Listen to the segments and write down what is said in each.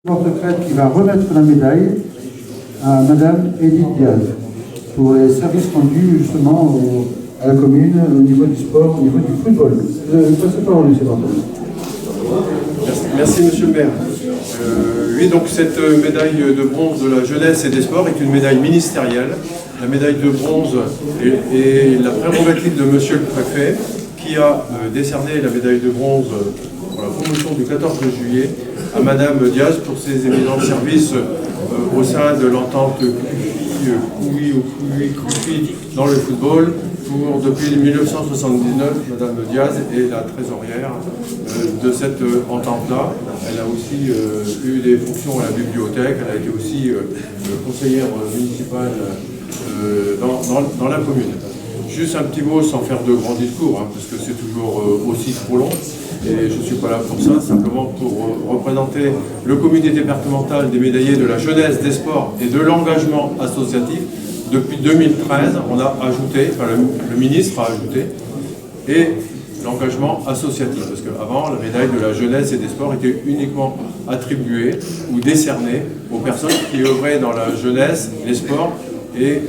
Secrète qui va remettre la médaille à Madame Edith Diaz pour les services rendus justement à la commune au niveau du sport, au niveau du football. Je passe la parole, monsieur Barthelon. Merci, monsieur le maire. Oui, donc cette médaille de bronze de la jeunesse et des sports est une médaille ministérielle. La médaille de bronze est la prérogative de monsieur le préfet qui a décerné la médaille de bronze pour la promotion du 14 juillet à Madame Diaz pour ses éminents services au sein de l'entente Couy dans le football. Depuis 1979, Madame Diaz est la trésorière de cette entente-là. Elle a aussi eu des fonctions à la bibliothèque, elle a été aussi conseillère municipale dans la commune. Juste un petit mot sans faire de grands discours, hein, parce que c'est toujours aussi trop long. Et je ne suis pas là pour ça, simplement pour représenter le comité départemental des médaillés de la jeunesse, des sports et de l'engagement associatif. Depuis 2013, on a ajouté, enfin le ministre a ajouté, et l'engagement associatif. Parce qu'avant, la médaille de la jeunesse et des sports était uniquement attribuée ou décernée aux personnes qui œuvraient dans la jeunesse, les sports et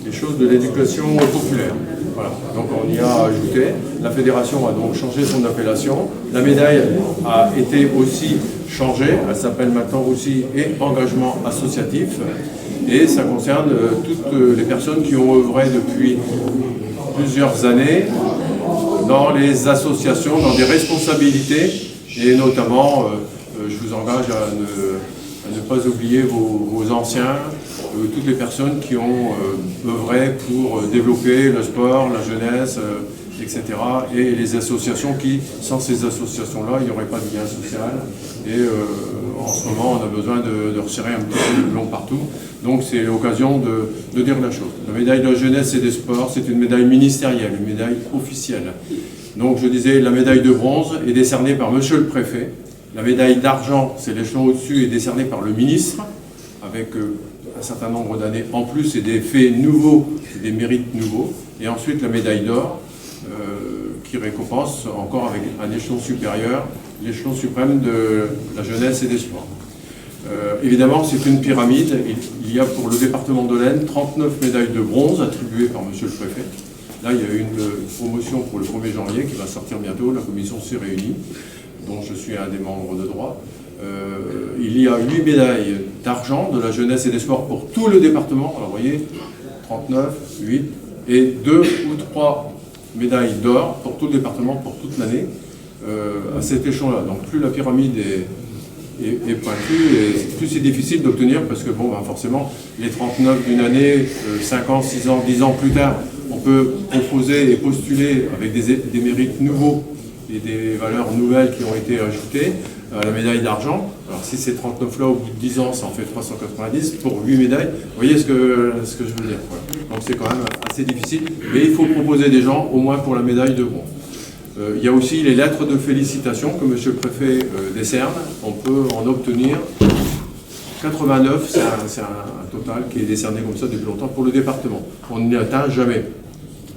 les choses de l'éducation populaire. Voilà. Donc on y a ajouté. La fédération a donc changé son appellation. La médaille a été aussi changée. Elle s'appelle maintenant aussi engagement associatif. Et ça concerne toutes les personnes qui ont œuvré depuis plusieurs années dans les associations, dans des responsabilités. Et notamment, je vous engage à ne pas oublier vos anciens, toutes les personnes qui ont œuvré pour développer le sport, la jeunesse, etc. Et les associations qui, sans ces associations-là, il n'y aurait pas de lien social. Et en ce moment, on a besoin de resserrer un petit peu le plomb partout. Donc c'est l'occasion de dire la chose. La médaille de la jeunesse et des sports, c'est une médaille ministérielle, une médaille officielle. Donc je disais, la médaille de bronze est décernée par monsieur le préfet. La médaille d'argent, c'est l'échelon au-dessus, est décernée par le ministre, avec un certain nombre d'années en plus et des faits nouveaux, des mérites nouveaux. Et ensuite la médaille d'or, qui récompense encore avec un échelon supérieur, l'échelon suprême de la jeunesse et des sports. Évidemment, c'est une pyramide. Il y a pour le département de l'Aisne 39 médailles de bronze attribuées par monsieur le préfet. Là, il y a une promotion pour le 1er janvier qui va sortir bientôt. La commission s'est réunie, dont je suis un des membres de droit. Il y a 8 médailles d'argent de la jeunesse et des sports pour tout le département. Alors vous voyez, 39, 8, et 2 ou 3 médailles d'or pour tout le département, pour toute l'année, à cet échelon-là. Donc plus la pyramide est pointue, et plus c'est difficile d'obtenir, parce que bon, ben forcément, les 39 d'une année, 5 ans, 6 ans, 10 ans plus tard, on peut proposer et postuler avec des mérites nouveaux et des valeurs nouvelles qui ont été ajoutées à la médaille d'argent. Alors si ces 39 là au bout de 10 ans ça en fait 390 pour 8 médailles, vous voyez ce que je veux dire, quoi. Donc c'est quand même assez difficile, mais il faut proposer des gens au moins pour la médaille de bronze. Il y a aussi les lettres de félicitations que monsieur le préfet décerne. On peut en obtenir 89, c'est un total qui est décerné comme ça depuis longtemps pour le département. On n'y atteint jamais.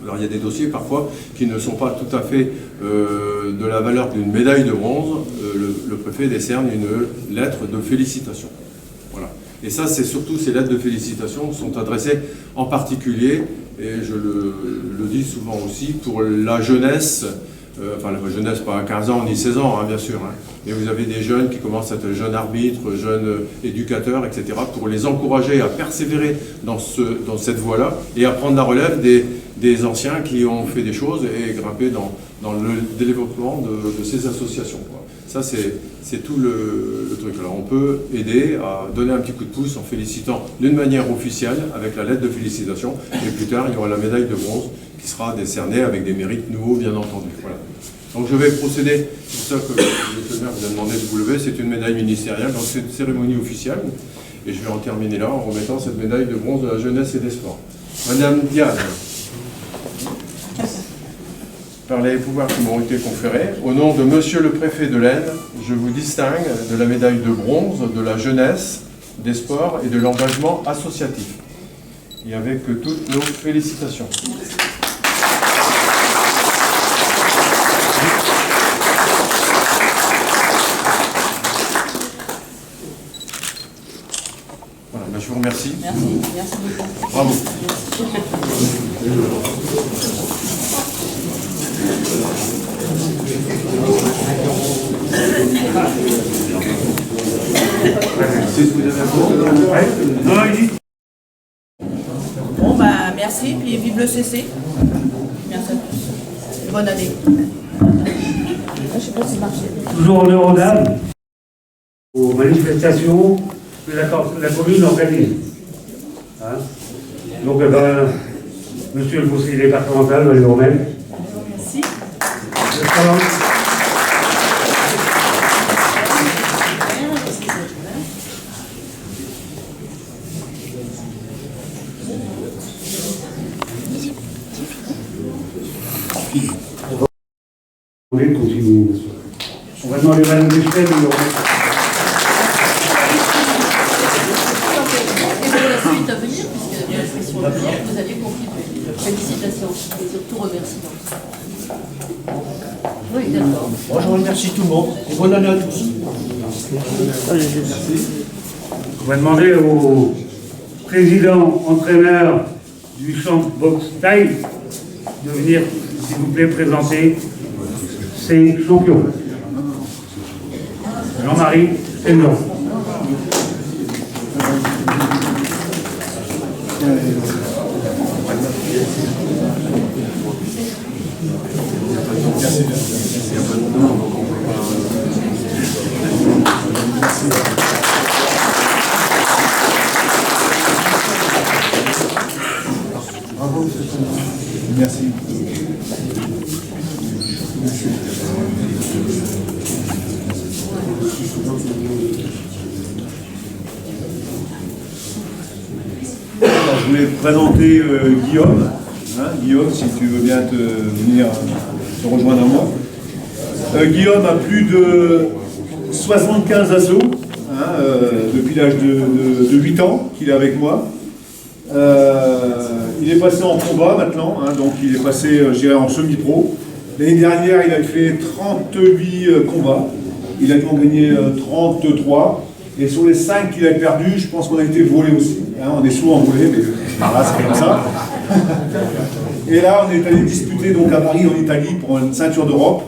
Alors il y a des dossiers parfois qui ne sont pas tout à fait de la valeur d'une médaille de bronze. Le préfet décerne une lettre de félicitations. Voilà. Et ça, c'est surtout ces lettres de félicitations sont adressées en particulier, et je le dis souvent aussi, pour la jeunesse. Enfin la jeunesse, pas à 15 ans ni 16 ans, hein, bien sûr, hein. Mais vous avez des jeunes qui commencent à être jeunes arbitres, jeunes éducateurs, etc., pour les encourager à persévérer dans cette voie-là et à prendre la relève des anciens qui ont fait des choses et grimper dans le développement de ces associations, quoi. Ça, c'est tout le truc. Alors on peut aider à donner un petit coup de pouce en félicitant d'une manière officielle avec la lettre de félicitation, et plus tard il y aura la médaille de bronze qui sera décernée avec des mérites nouveaux, bien entendu. Voilà. Donc je vais procéder, c'est pour ça que le maire vous a demandé de vous lever, c'est une médaille ministérielle, donc c'est une cérémonie officielle, et je vais en terminer là en remettant cette médaille de bronze de la jeunesse et des sports. Madame Diaz, par les pouvoirs qui m'ont été conférés, au nom de monsieur le préfet de l'Aisne, je vous distingue de la médaille de bronze de la jeunesse, des sports et de l'engagement associatif. Et avec toutes nos félicitations. vous remercie. Merci, merci beaucoup. Bravo. Bon, bah, merci, puis vive le CC. Merci à tous. Bonne année. Je sais pas si marché. Toujours honneur aux dames, aux manifestations que la commune organise. Hein? Donc, eh ben, monsieur le conseiller départemental, Valérie Romain. Merci. On va continuer, monsieur. On va demander à Mme Duchesne de nous remettre. Et pour la suite à venir, puisque la session à venir, vous allez continuer. Félicitations et surtout remerciements. Oui, d'accord. Moi, je remercie tout le monde et bonne année à tous. On va demander au président entraîneur du champ boxe taille de venir, s'il vous plaît, présenter ses champions. Jean-Marie Fénon. Merci. Je voulais présenter Guillaume. Guillaume, si tu veux bien venir te rejoindre à moi. Guillaume a plus de 75 assos depuis l'âge de 8 ans qu'il est avec moi. Il est passé en combat maintenant, donc il est passé, je dirais, en semi-pro. L'année dernière, il a fait 38 combats. Il a dû en gagner 33. Et sur les 5 qu'il a perdus, je pense qu'on a été volé aussi. On est souvent volé, mais voilà, c'est comme ça. Et là, on est allé disputer donc à Paris, en Italie, pour une ceinture d'Europe.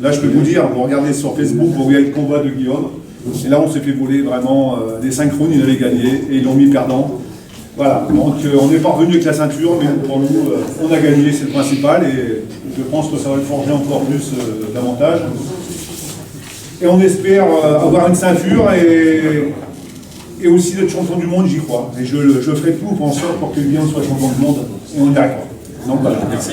Là, je peux vous dire, vous regardez sur Facebook, vous voyez le combat de Guillaume. Et là, on s'est fait voler vraiment des synchrones, il avait gagné, et ils l'ont mis perdant. Voilà, donc on n'est pas revenu avec la ceinture, mais pour nous, on a gagné, c'est le principal, et je pense que ça va le forger encore plus davantage. Et on espère avoir une ceinture et aussi d'être champion du monde, j'y crois. Et je ferai tout pour en sorte pour que Guillaume soit champion du monde, et on y arrivera. Donc voilà, merci.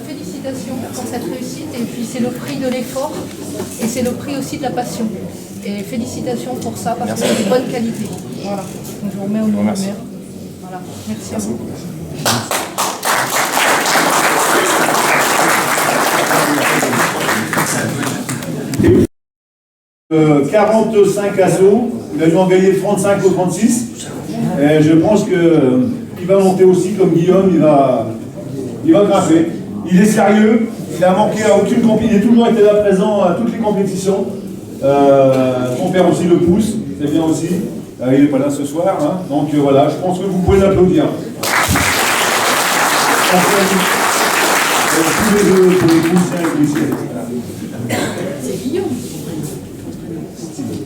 Félicitations pour cette réussite et puis c'est le prix de l'effort et c'est le prix aussi de la passion. Et félicitations pour ça parce que c'est de bonne qualité. Voilà, donc je vous remets au nom de la mère. Voilà, merci à vous. 45 assos, il a dû en gagner 35 ou 36. Et je pense qu'il va monter aussi comme Guillaume, il va grimper. Il est sérieux, il a manqué à aucune compétition, il a toujours été là présent à toutes les compétitions. Son père aussi le pousse, c'est bien aussi. Il n'est pas là ce soir, donc voilà, je pense que vous pouvez l'applaudir. Tous les deux, pour les poussins et les poussières. C'est Guillaume.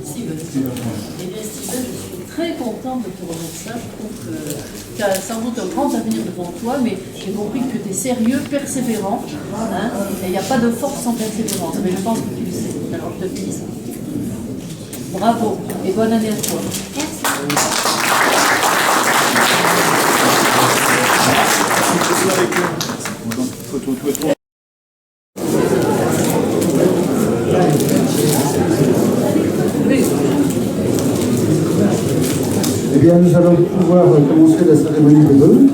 Steven. Eh bien Steven, je suis très contente de te remettre ça. Je trouve que tu as sans doute un grand avenir devant toi, mais j'ai compris que tu es sérieux, persévérant, et il n'y a pas de force sans persévérance. Mais je pense que tu le sais. Alors je te félicite. Bravo et bonne année à toi. Eh bien, nous allons pouvoir commencer la cérémonie des vœux.